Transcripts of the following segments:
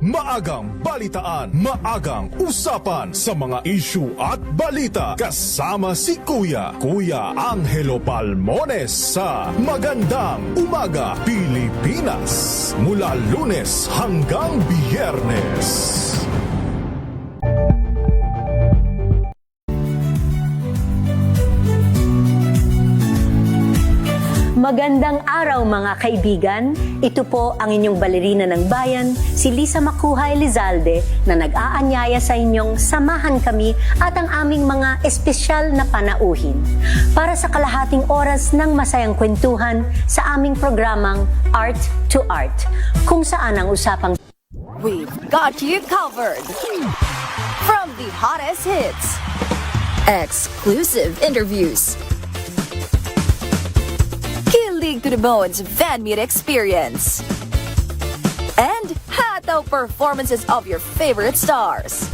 Maagang balitaan, maagang usapan sa mga issue at balita. Kasama si Kuya Angelo Palmones sa Magandang Umaga Pilipinas. Mula Lunes hanggang Biyernes. Magandang araw mga kaibigan. Ito po ang inyong balerina ng bayan, si Lisa Macuhay Lizalde, na nag-aanyaya sa inyong samahan kami at ang aming mga espesyal na panauhin para sa kalahating oras ng masayang kwentuhan sa aming programang Art to Art, kung saan ang usapang We've got you covered. From the hottest hits, exclusive interviews, Kilig to the Bones fan meet experience, and hataw performances of your favorite stars.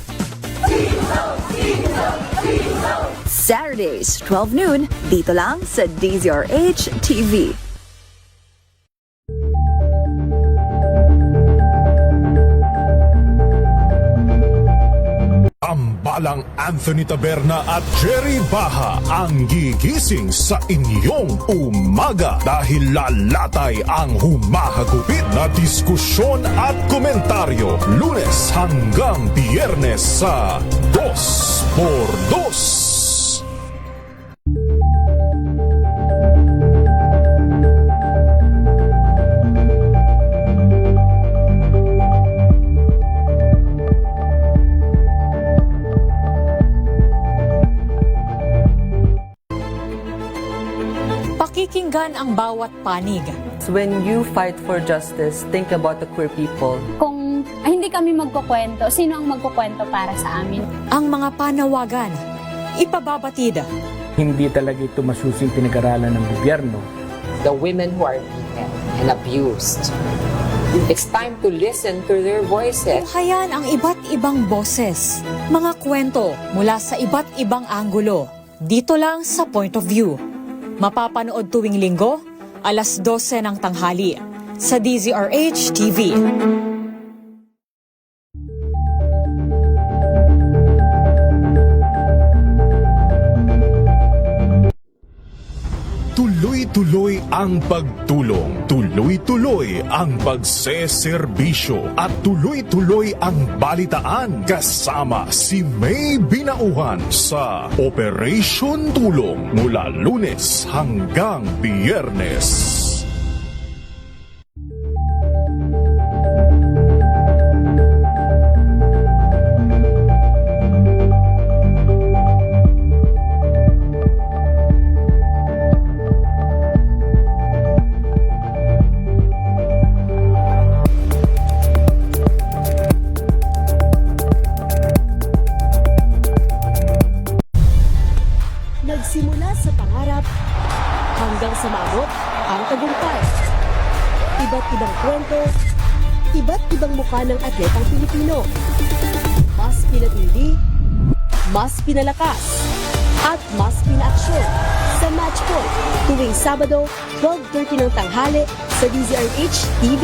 Saturdays, 12 noon, dito lang sa DZRH TV. Tambalang Anthony Taberna at Jerry Baha ang gigising sa inyong umaga dahil lalatay ang humahagupit na diskusyon at komentaryo Lunes hanggang Biyernes sa 2x2. Pakikinggan ang bawat panig. When you fight for justice, think about the queer people. Kung hindi kami magkukwento, sino ang magkukwento para sa amin? Ang mga panawagan, ipababatid. Hindi talaga ito masusing pinag-aralan ng gobyerno. The women who are beaten and abused. It's time to listen to their voices. Tunghayan ang iba't ibang boses, mga kwento mula sa iba't ibang anggulo. Dito lang sa Point of View. Mapapanood tuwing linggo, alas 12 ng tanghali sa DZRH TV. Tuloy-tuloy ang pagtulong, tuloy-tuloy ang pagseserbisyo at tuloy-tuloy ang balitaan kasama si May Binauhan sa Operation Tulong mula Lunes hanggang Biyernes. Nagsimula sa pangarap hanggang sa maabot ang tagumpay. Iba't ibang kwento, iba't ibang mukha ng atletang Pilipino. Mas pinatindi, mas pinalakas, at mas pinaaksyon sa Match Point tuwing Sabado, 12:30 ng tanghali sa DZRH TV.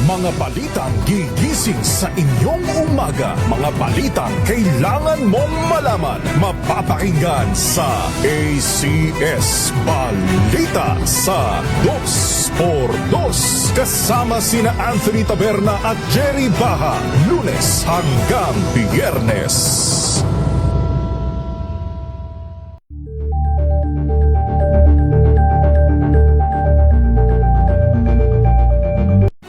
Mga balitang gigising sa inyong umaga. Mga balitang kailangan mong malaman. Mapapakinggan sa ACS Balita sa 2x2. Kasama sina Anthony Taberna at Jerry Baha. Lunes hanggang Biyernes.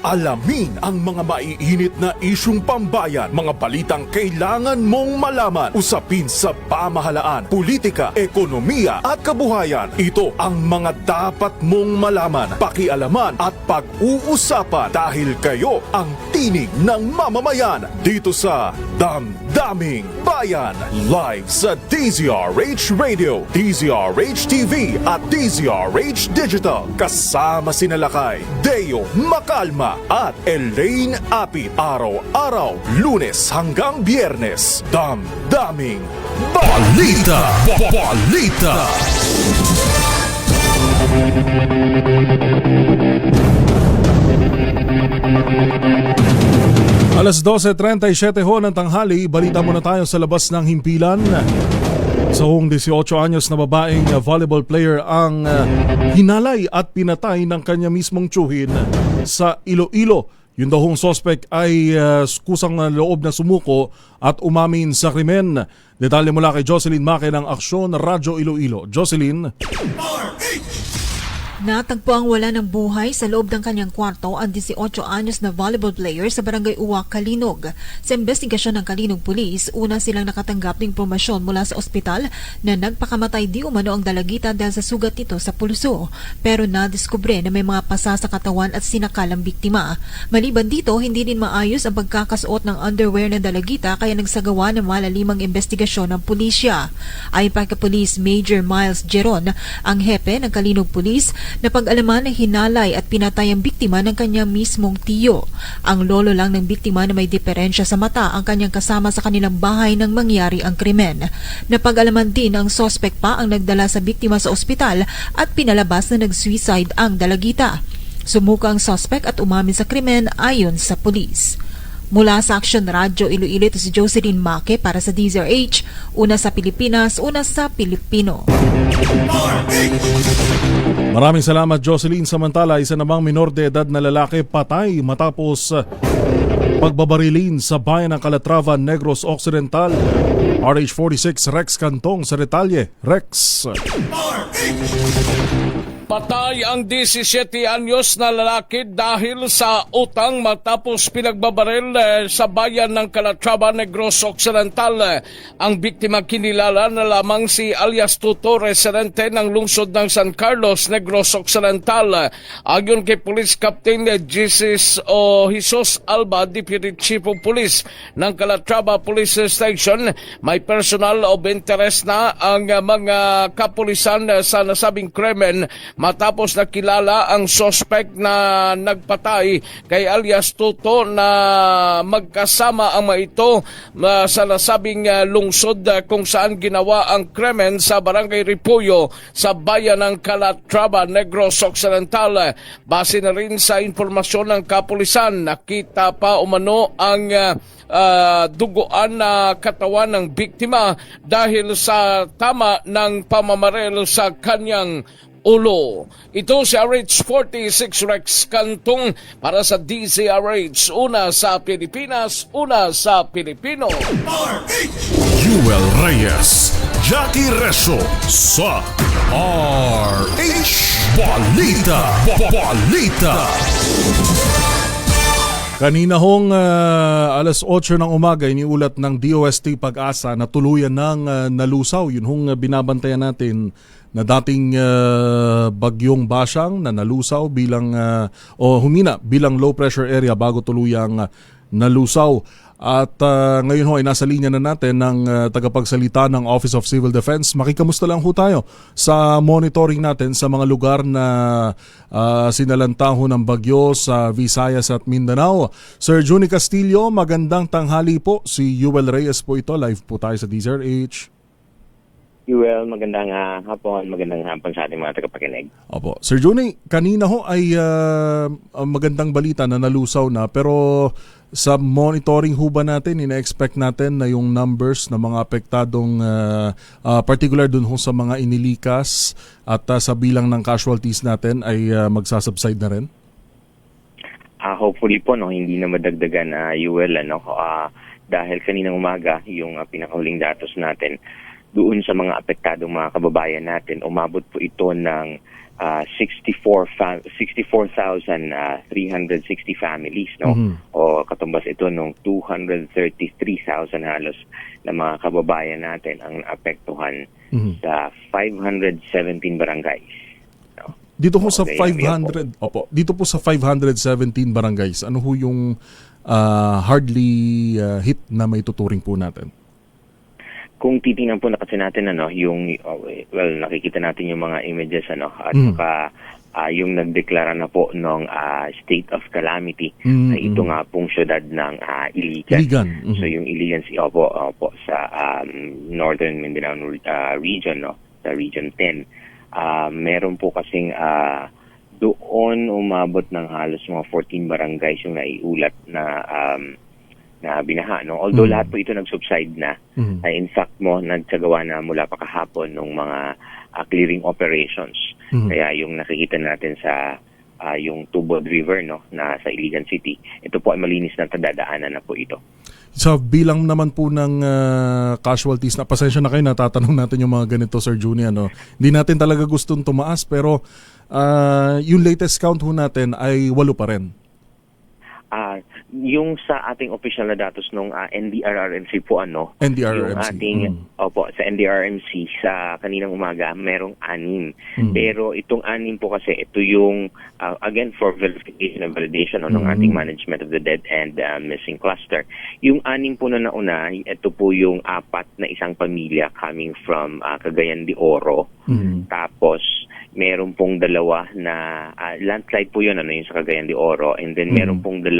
Alamin ang mga maiinit na isyung pambayan, mga balitang kailangan mong malaman, usapin sa pamahalaan, politika, ekonomiya at kabuhayan. Ito ang mga dapat mong malaman, pakialaman at pag-uusapan dahil kayo ang tinig ng mamamayan dito sa Damdaming Bayan. Live sa DZRH Radio, DZRH TV at DZRH Digital. Kasama sinalakay Deo Macalma at Elaine Apit. Araw-araw, Lunes hanggang Biyernes. Damdaming Balita! Balita! Alas 12:37 ho ng tanghali, balita muna tayo sa labas ng himpilan. Sa hong 18 anyos na babaeng volleyball player ang hinalay at pinatay ng kanya mismong tiyuhin sa Iloilo. Yun daw hong suspect ay kusang na loob na sumuko at umamin sa krimen. Detalye mula kay Jocelyn Make ng Aksyon Radyo Iloilo. Jocelyn. Natagpo ang wala ng buhay sa loob ng kanyang kwarto ang 18 anyos na volleyball player sa Barangay Uwak, Kalinog. Sa investigasyon ng Kalinog Police, una silang nakatanggap ng impormasyon mula sa ospital na nagpakamatay di umano ang dalagita dahil sa sugat nito sa pulso. Pero nadiskubre na may mga pasa sa katawan at sinakalang biktima. Maliban dito, hindi din maayos ang pagkakasuot ng underwear ng dalagita kaya nagsagawa ng malalimang investigasyon ng pulisya. Ayon pa kay Police Major Miles Geron, ang hepe ng Kalinog Police, na pag-alaman na hinalay at pinatay ang biktima ng kanyang mismong tiyo. Ang lolo lang ng biktima na may diferensya sa mata ang kanyang kasama sa kanilang bahay nang mangyari ang krimen. Napag-alaman din ang suspect pa ang nagdala sa biktima sa ospital at pinalabas na nag-suicide ang dalagita. Sumuka ang suspect at umamin sa krimen ayon sa pulis. Mula sa Aksyon Radyo Iloilo, ito si Jocelyn Make para sa DZRH, una sa Pilipinas, una sa Pilipino. Maraming salamat, Jocelyn. Samantala, isa namang minor de edad na lalaki patay matapos pagbabarilin sa bayan ng Calatrava, Negros Occidental. RH46 Rex Cantong sa Detalye. Rex. Patay ang 17 anyos na lalaki dahil sa utang matapos pinagbabaril sa bayan ng Calatrava, Negros Occidental. Ang biktima kinilala na lamang si alias Tuto, residente ng lungsod ng San Carlos, Negros Occidental. Ayon kay Police Captain Jesus Alba, Deputy Chief of Police ng Calatrava Police Station, may personal of interest na ang mga kapulisan sa nasabing krimen matapos nakilala ang suspect na nagpatay kay alias Tuto na magkasama ang mga ito sa nasabing lungsod kung saan ginawa ang krimen sa Barangay Repollo sa bayan ng Calatrava, Negros Occidental. Base na rin sa informasyon ng kapulisan, nakita pa umano ang duguan na katawan ng biktima dahil sa tama ng pamamaril sa kanyang ulo. Ito si RH46 Rex Cantong para sa DZRH, una sa Pilipinas, una sa Pilipino. Yuel Reyes, Jackie Reso sa RH Balita. Kanina hong alas 8 ng umaga, iniulat ng DOST Pag-asa na tuluyan ng nalusaw. Yun hong binabantayan natin na dating bagyong Basyang na nalusaw bilang humina bilang low pressure area bago tuluyang nalusaw. At ngayon ho ay nasa linya na natin ng tagapagsalita ng Office of Civil Defense. Makikamusta lang ho tayo sa monitoring natin sa mga lugar na sinalanta ho ng bagyo sa Visayas at Mindanao. Sir Juni Castillo, magandang tanghali po. Si Yuel Reyes po ito. Live po tayo sa DZRH. Yuel, magandang hapon, magandang hapon sa ating mga tagapakinig. Opo. Sir Juni, kanina ho ay magandang balita na nalusaw na, pero sa monitoring ho ba natin, ina-expect natin na yung numbers ng mga apektadong particular dun ho sa mga inilikas at sa bilang ng casualties natin ay magsasubside na rin? Hopefully po, no, hindi na madagdagan, Yuel, dahil kaninang umaga yung pinakahuling datos natin doon sa mga apektadong mga kababayan natin, umabot po ito ng 64,360 families, no? O katumbas ito ng 233,000 halos na mga kababayan natin ang naapektuhan sa 517 barangays. No? Dito po sa 500, dito po sa 517 barangays, ano ho yung hardly hit na may tuturing po natin? Kung titingnan po na kasi natin yung nakikita natin yung mga images at saka yung nagdeklara na po ng state of calamity na ito nga pong syudad ng Iligan. So yung Iligan opo sa Northern Mindanao region, sa Region 10. meron po kasing doon umabot ng halos mga 14 barangays yung naiulat na binaha, no? Although lahat po ito nag-subside na. In fact nagsagawa na mula pa kahapon ng mga clearing operations. Kaya yung nakikita natin sa yung Tubod River, no, na sa Iligan City, ito po ay malinis na dadaanan na po ito. Sa bilang naman po ng casualties, na pasensya na kayo, natatanong natin yung mga ganito, Sir Juni, ano? Hindi natin talaga gustong tumaas, pero yung latest count ho natin ay 8 pa rin. Yung sa ating official na datos nung NDRRMC po, NDRRMC. yung ating sa NDRRMC sa kaninang umaga merong 6. Pero itong 6 po kasi ito yung again for verification and validation ng ating management of the dead and missing cluster. Yung 6 po na nauna, ito po yung 4 na isang pamilya coming from Cagayan de Oro. Tapos meron pong 2 na landslide po yun, yung sa Cagayan de Oro, and then meron pong 2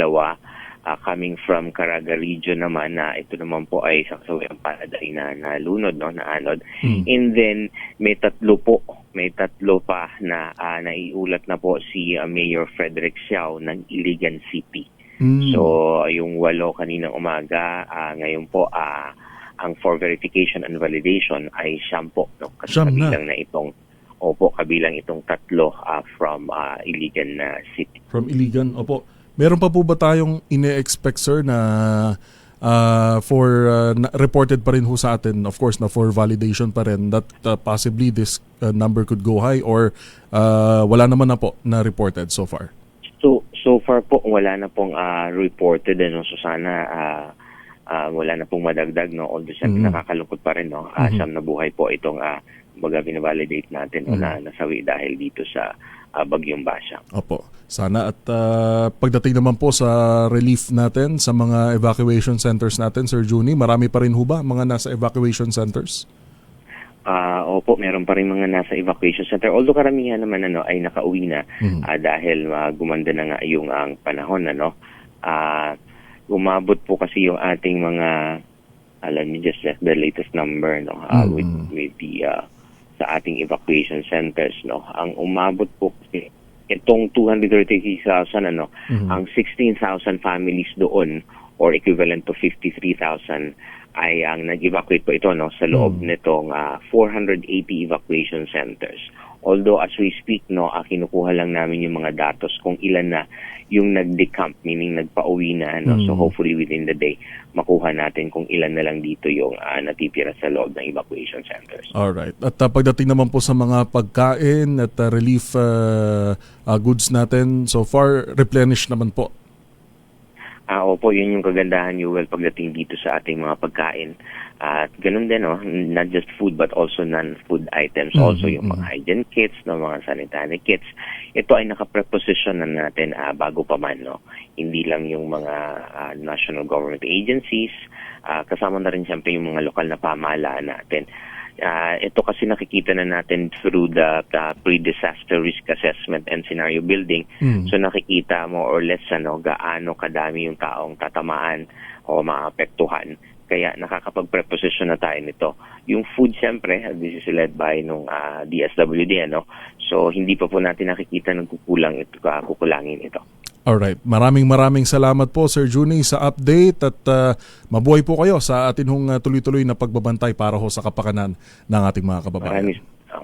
coming from Caraga region naman, na ito naman po ay Saksawayang Paladay na nalunod, na anod. And then may 3 pa na naiulat na po si Mayor Frederick Xiao ng Iligan City. So yung 8 kaninang umaga, ngayon po ang for verification and validation ay 10, no? Kasi kabilang na itong kabilang itong 3 from Iligan City. From Iligan, opo. Meron pa po ba tayong ine-expect, sir, na reported pa rin ho sa atin, of course, na for validation pa rin, that possibly this number could go high, or wala naman na po na reported so far? So far po, wala na pong reported, so sana wala na pong madagdag, no? Although siyempre nakakalungkot pa rin, no? Siyam na buhay po itong baga binavalidate natin na nasawi dahil dito sa Bagyong Basha. Opo. Sana at pagdating naman po sa relief natin sa mga evacuation centers natin, Sir Juni, marami pa rin ho ba mga nasa evacuation centers? Opo, meron pa rin mga nasa evacuation center. Although karamihan naman ay nakauwi na dahil gumanda na nga yung ang panahon, umabot po kasi yung ating mga, alam niyo, just the latest number, with the sa ating evacuation centers, ang umabot po kasi itong 236,000, ang 16,000 families doon, or equivalent to 53,000, ay ang nag-evacuate po ito, sa loob nitong 480 evacuation centers. Although as we speak, kinukuha lang namin yung mga datos kung ilan na yung nag-decamp, meaning nagpa-uwi na, so hopefully within the day makuha natin kung ilan na lang dito yung natitira sa loob ng evacuation centers. Alright. At pagdating naman po sa mga pagkain at relief goods natin, so far replenished naman po? Opo, yun yung kagandahan, Yuel, pagdating dito sa ating mga pagkain. At ganun din, not just food but also non-food items. Also yung mga hygiene kits, mga sanitary kits. Ito ay nakapreposition na natin bago pa man. Hindi lang yung mga national government agencies. Kasama na rin siyempre yung mga lokal na pamahalaan natin. Ito kasi nakikita na natin through the pre-disaster risk assessment and scenario building. So nakikita more or less gaano kadami yung taong tatamaan o maapektuhan. Kaya nakakapag-preposition na tayo nito. Yung food, siyempre, this is led by nung DSWD, So hindi pa po natin nakikita ng kukulangin ito. Alright. Maraming salamat po, Sir Juni, sa update, at mabuhay po kayo sa atin hong tuloy-tuloy na pagbabantay para ho sa kapakanan ng ating mga kababayan.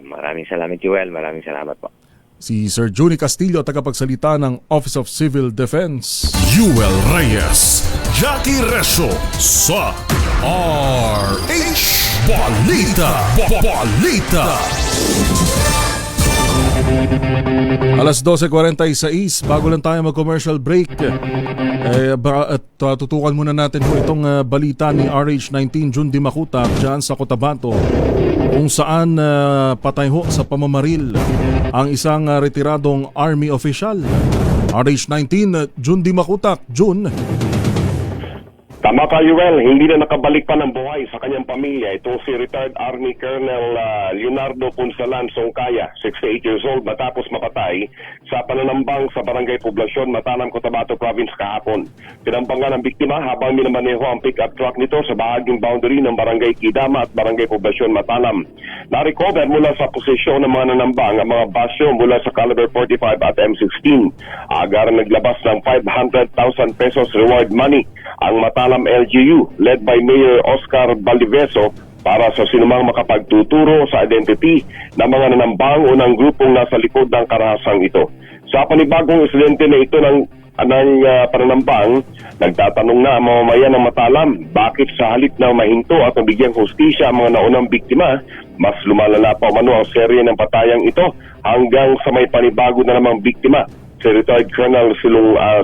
Maraming salamat, Joel. Maraming salamat po. Si Sir Juni Castillo, tagapagsalita ng Office of Civil Defense. Yuel Reyes, Jackie Reso sa RH Balita. Alas 12:46, bago lang tayo mag-commercial break, tutukan muna natin po itong balita ni RH19 June Dimacuta dyan sa Cotabato, kung saan patay ho sa pamamaril ang isang retiradong army official. RH19 June Dimacuta, June. Tama ka, Yuel. Hindi na nakabalik pa ng buhay sa kanyang pamilya itong si retired Army Colonel Leonardo Punsalan Songkaya, 68 years old, matapos mapatay sa pananambang sa Barangay Poblasyon, Matalam, Cotabato Province kahapon. Pinambangan ng biktima habang minamaneho ang pick-up truck nito sa bahaging boundary ng Barangay Kidama at Barangay Poblasyon, Matalam. Na-recover mula sa posisyon ng mga nanambang ang mga basyo mula sa caliber 45 at M16. Agaran naglabas ng 500,000 pesos reward money ang Matalam LGU led by Mayor Oscar Valdiveso para sa sinumang makapagtuturo sa identity ng mga nanambang o ng grupong nasa likod ng karahasang ito. Sa panibagong insidente na ito ng pananambang, nagtatanong na ang mamamayan ng Matalam bakit sa halip na mahinto at mabigyang hustisya ang mga naunang biktima, mas lumalala pa umano ang serye ng patayang ito hanggang sa may panibago na namang biktima. Si retired Colonel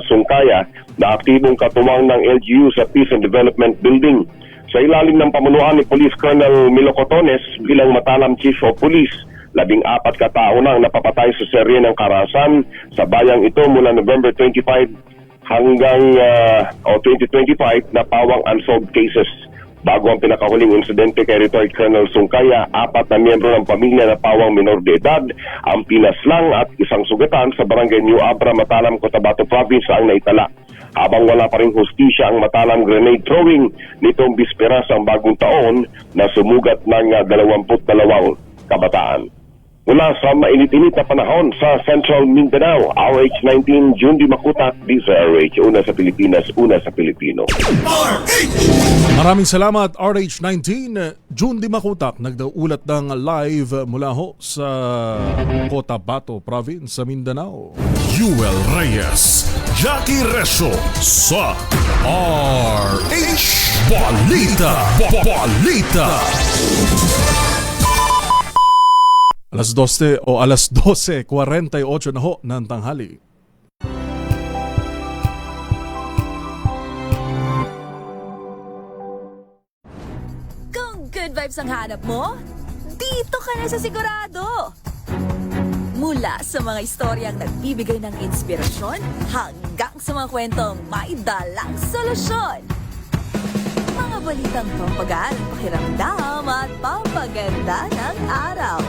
Songkaya na aktibong katuwang ng LGU sa Peace and Development Building. Sa ilalim ng pamunuan ni Police Colonel Milo Cotones bilang Matalam Chief of Police, 14 katao nang napapatay sa serye ng karahasan sa bayang ito mula November 25 hanggang 2025 na pawang unsolved cases. Bago ang pinakahuling insidente kay retired Colonel Songkaya, 4 na miyembro ng pamilya na pawang minor de edad ang pinaslang at isang sugatan sa Barangay New Abra, Matalam, Cotabato Province ang naitala. Habang wala pa rin hustisya ang Matalam grenade throwing nitong bisperas ang bagong taon na sumugat ng 22 kabataan. Mula sa mainit-init na panahon sa Central Mindanao, RH19, June Di Makutak, DZRH, una sa Pilipinas, una sa Pilipino. Maraming salamat RH19, June Di Makutak, nagdaulat ng live mula ho sa Cotabato Province sa Mindanao. Yuel Reyes, Jackie Resho sa RH Balita. Alas 12 o alas 12:48 na ho ng tanghali. Kung good vibes ang hanap mo, dito ka na sa Sigurado! Mula sa mga istoryang nagbibigay ng inspirasyon hanggang sa mga kwentong may dalang solusyon. Mga balitang pampagaan, pakiramdam at pampaganda ng araw.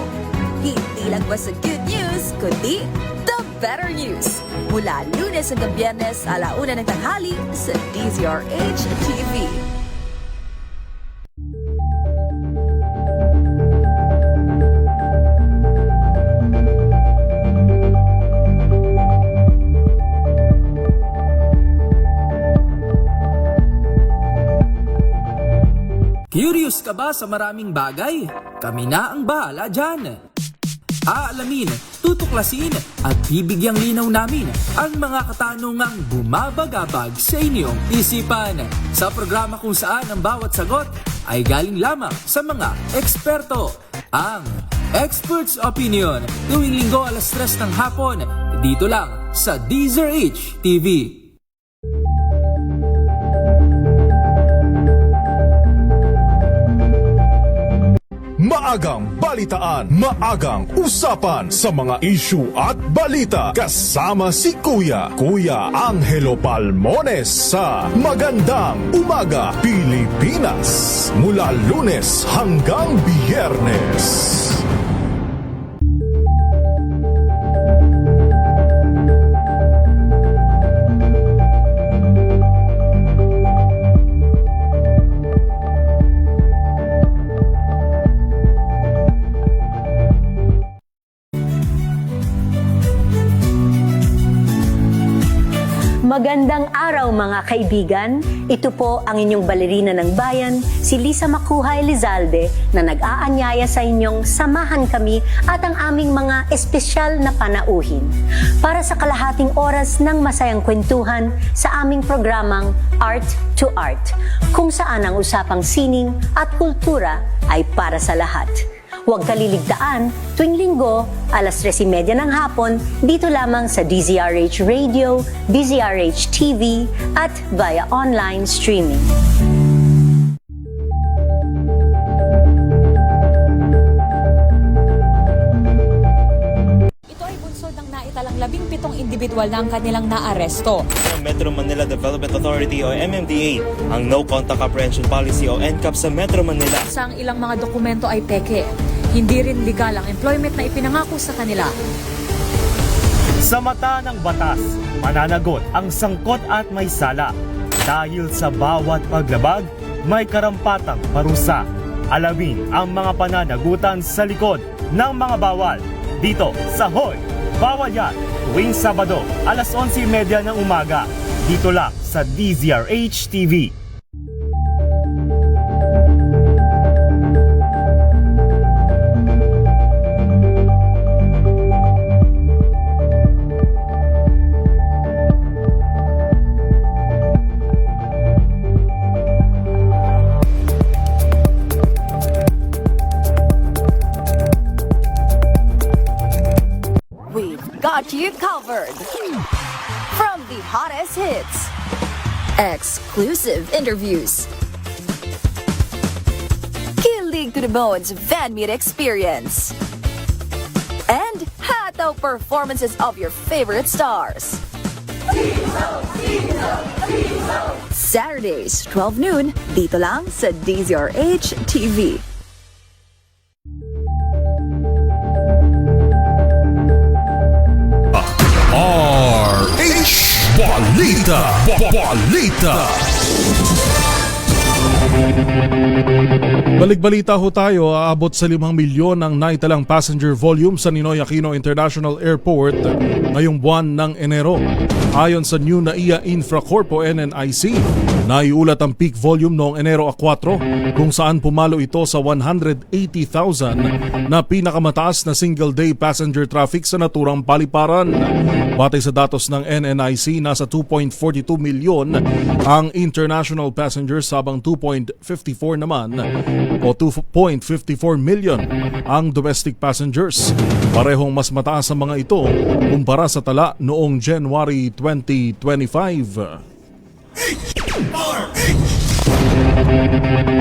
Hindi lang basta good news, kundi the better news. Mula Lunes hanggang Biyernes, 1:00 ng tanghali sa DZRH TV. Curious ka ba sa maraming bagay? Kami na ang bahala dyan. Aalamin, tutuklasin at bibigyang linaw namin ang mga katanungang bumabagabag sa inyong isipan. Sa programa kung saan ang bawat sagot ay galing lamang sa mga eksperto. Ang Expert's Opinion, tuwing Linggo 3:00 ng hapon, dito lang sa DZRH TV. Maagang balitaan, maagang usapan sa mga issue at balita. Kasama si Kuya Angelo Palmones sa Magandang Umaga Pilipinas. Mula Lunes hanggang Biyernes. Magandang araw mga kaibigan. Ito po ang inyong balerina ng bayan, si Lisa Makuhay Lizalde, na nag-aanyaya sa inyong samahan kami at ang aming mga espesyal na panauhin para sa kalahating oras ng masayang kwentuhan sa aming programang Art to Art, kung saan ang usapang sining at kultura ay para sa lahat. Huwag kaliligtaan, tuwing Linggo, 3:30 ng hapon, dito lamang sa DZRH Radio, DZRH TV, at via online streaming. Ito ay bunsod ng naitalang 17 individual na ang kanilang naaresto. Metro Manila Development Authority o MMDA ang No Contact Apprehension Policy o NCAP sa Metro Manila. Sa ang ilang mga dokumento ay peke. Hindi rin legal ang employment na ipinangako sa kanila. Sa mata ng batas, mananagot ang sangkot at may sala. Dahil sa bawat paglabag, may karampatang parusa. Alamin ang mga pananagutan sa likod ng mga bawal. Dito sa Hoy! Bawal Yan! Tuwing Sabado, alas 11:30 ng umaga. Dito lang sa DZRH TV. Got you covered. From the hottest hits, exclusive interviews, kilig to the bones fan meet experience, and hataw performances of your favorite stars. Saturdays, 12 noon, dito lang sa DZRH TV. RH Balita. Balik-balita ho tayo, aabot sa 5 milyon ang naitalang passenger volume sa Ninoy Aquino International Airport ngayong buwan ng Enero. Ayon sa New NAIA Infracorp o NNIC, naiulat ang peak volume noong Enero 4 kung saan pumalo ito sa 180,000 na pinakamataas na single-day passenger traffic sa naturang paliparan. Batay sa datos ng NNIC, nasa 2.42 milyon ang international passengers habang 2.54 naman o 2.54 million ang domestic passengers. Parehong mas mataas ang mga ito kumpara sa tala noong January 2025.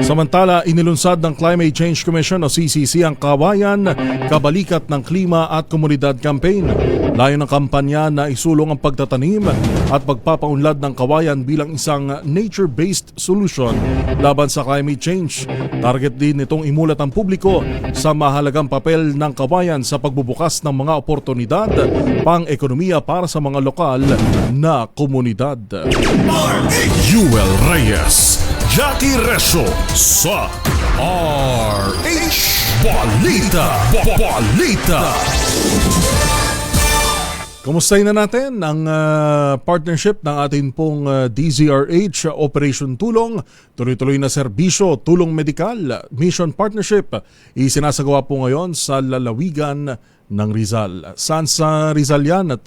Samantala, inilunsad ng Climate Change Commission o CCC ang Kawayan, Kabalikat ng Klima at Komunidad Campaign. Layo ng kampanya na isulong ang pagtatanim at pagpapaunlad ng kawayan bilang isang nature-based solution laban sa climate change. Target din nitong imulat ang publiko sa mahalagang papel ng kawayan sa pagbubukas ng mga oportunidad pang-ekonomiya para sa mga lokal na komunidad. Yuel Reyes, Jackie Reso sa RH Balita. Kumustahin na natin ang partnership ng ating pong DZRH Operation Tulong, tuloy-tuloy na serbisyo, tulong medikal, mission partnership, isinasagawa po ngayon sa lalawigan ng Rizal. Saan sa Rizal yan at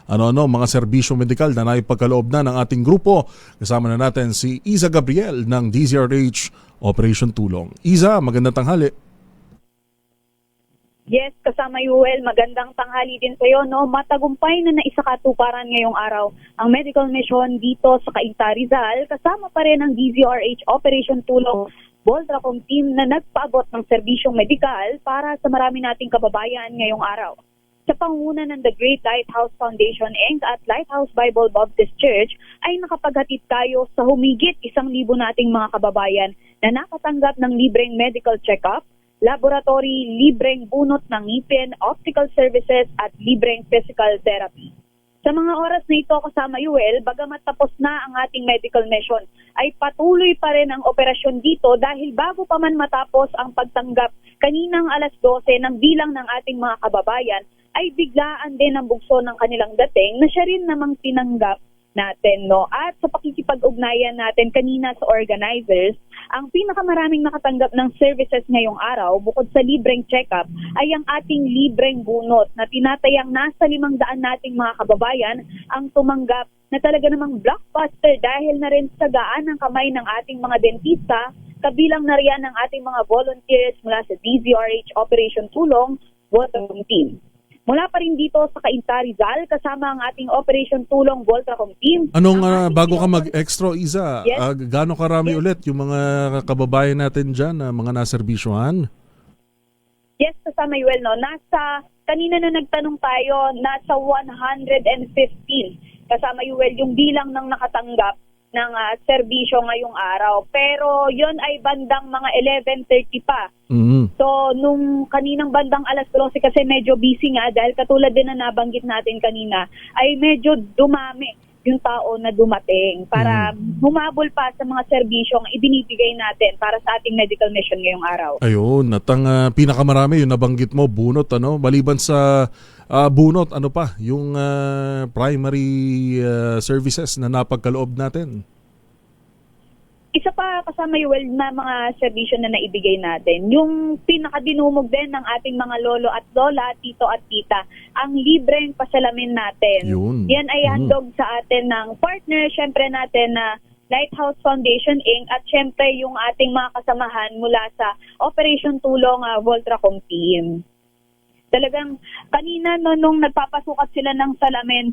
mga serbisyo medikal na naipagkaloob na ng ating grupo. Kasama na natin si Iza Gabriel ng DZRH Operation Tulong. Iza, magandang tanghali. Yes, kasama Yuel, magandang tanghali din sa iyo. No? Matagumpay na naisakatuparan ngayong araw ang medical mission dito sa Cainta, Rizal. Kasama pa rin ang DZRH Operation Tulong Voltracom team na nagpaabot ng serbisyong medikal para sa marami nating kababayan ngayong araw. Sa pangunguna ng The Great Lighthouse Foundation Inc. at Lighthouse Bible Baptist Church ay nakapaghatid tayo sa humigit 1,000 nating mga kababayan na nakatanggap ng libreng medical check-up, laboratory, libreng bunot ng ngipin, optical services at libreng physical therapy. Sa mga oras na ito kasama Yuel, bagamat tapos na ang ating medical mission, ay patuloy pa rin ang operasyon dito dahil bago pa man matapos ang pagtanggap kaninang alas 12 ng bilang ng ating mga kababayan, ay biglaan din ang bugso ng kanilang dating na siya rin namang tinanggap natin. No? At sa pakikipag-ugnayan natin kanina sa organizers, ang pinakamaraming nakatanggap ng services ngayong araw, bukod sa libreng check-up, ay ang ating libreng bunot na tinatayang nasa 500 nating mga kababayan ang tumanggap na talaga namang blockbuster dahil na rin sa gaan ng kamay ng ating mga dentista, kabilang na riyan ng ating mga volunteers mula sa DZRH Operation Tulong Voltracom Team. Mula pa rin dito sa Cainta, Rizal, kasama ang ating Operation Tulong Voltracom Team. Anong bago ka mag-extra, Iza, Yes. gaano karami ulit yung mga kababayan natin dyan, mga naserbisyuhan? Yes, kasama Yuel, no? Kanina na nagtanong tayo, nasa 115 kasama Yuel yung bilang ng nakatanggap ng serbisyo ngayong araw. Pero yon ay bandang mga 11:30 pa. So, nung kaninang bandang alas 12 kasi medyo busy nga dahil katulad din na nabanggit natin kanina, ay medyo dumami yung tao na dumating para humabol pa sa mga serbisyong ibinibigay natin para sa ating medical mission ngayong araw. Ayun, at ang pinakamarami yung nabanggit mo, bunot, ano? Maliban sa bunot, ano pa? Yung primary services na napagkaloob natin? Isa pa kasama Yuel na mga serbisyo na naibigay natin. Yung pinakadinumog din ng ating mga lolo at lola, tito at tita, ang libreng pasalamin natin. Yan ay handog sa atin ng partner, syempre natin na Lighthouse Foundation Inc. at syempre yung ating mga kasamahan mula sa Operation Tulong Voltracom Team. Talagang kanina nung nagpapasukat sila ng salamin,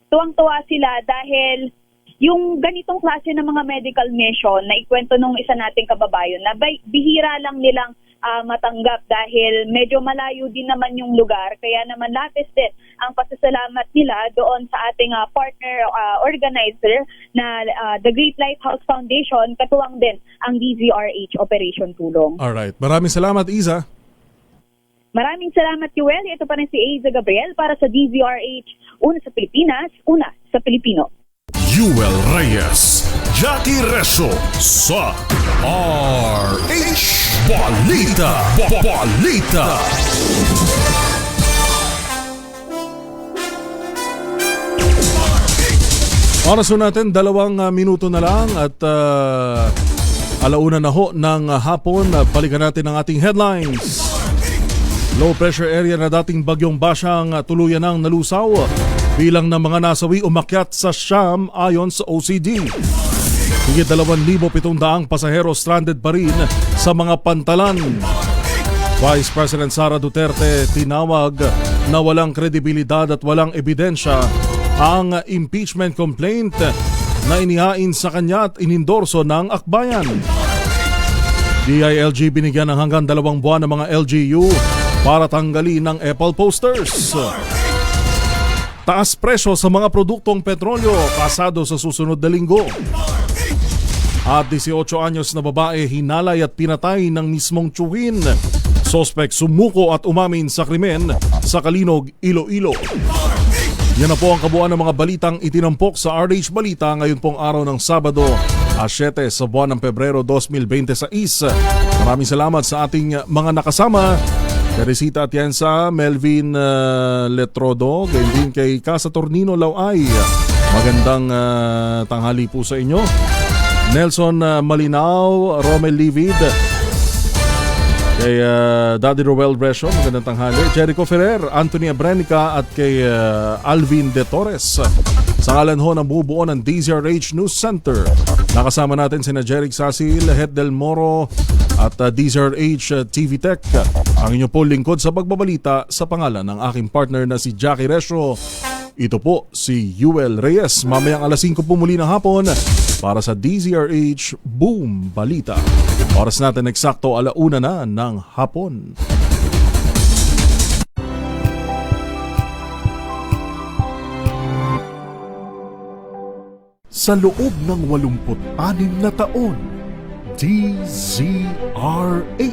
tuwang-tuwa sila dahil yung ganitong klase ng mga medical mission na ikwento nung isa nating kababayan na bihira lang nilang matanggap dahil medyo malayo din naman yung lugar. Kaya naman labis din ang pasasalamat nila doon sa ating partner organizer na the Great Lighthouse Foundation, katuwang din ang DZRH Operation Tulong. Alright, maraming salamat, Iza. Maraming salamat, Yuel. Ito pa rin si Aiza Gabriel para sa DZRH, una sa Pilipinas, una sa Pilipino. Yuel Reyes, Jackie Reso sa RH Balita. Balita. Oras natin, 2 minuto na lang at alauna na ho ng hapon. Balikan natin ang ating headlines. Low pressure area na dating bagyong Basyang tuluyan ng nalusaw. Bilang ng mga nasawi umakyat sa siyam ayon sa OCD. Higit 2,700 pasahero stranded pa rin sa mga pantalan. Vice President Sara Duterte tinawag na walang kredibilidad at walang ebidensya ang impeachment complaint na inihain sa kanya at inindorso ng akbayan. DILG binigyan ng hanggang 2 buwan ng mga LGU para tanggalin ng Apple posters. Taas presyo sa mga produktong petrolyo pasado sa susunod na linggo. At 18 anyos na babae hinalay at pinatay ng mismong tiyuhin. Sospek sumuko at umamin sa krimen sa Kalinog, Iloilo. Yan na po ang kabuuan ng mga balitang itinampok sa RH Balita ngayon pong araw ng Sabado, 7 sa buwan ng Pebrero 2026. Maraming salamat sa ating mga nakasama. Teresita Atienza, Melvin Letrodo, gayon din kay Casa Tornino Lauay. Magandang tanghali po sa inyo. Nelson Malinaw, Romel Livid, kay Daddy Roel Brescio, magandang tanghali. Jericho Ferrer, Anthony Abrenica at kay Alvin De Torres. Sa ngalan ho ng bubuo ng DZRH News Center, nakasama natin sina Jeric Sasil, Het Del Moro at DZRH TV Tech. Ang inyo po lingkod sa pagbabalita sa pangalan ng aking partner na si Jackie Resio. Ito po si Yuel Reyes. Mamayang alas 5 po muli ng hapon para sa DZRH Boom Balita. Oras natin eksakto 1:00 na ng hapon. Sa loob ng 86 na taon, DZRH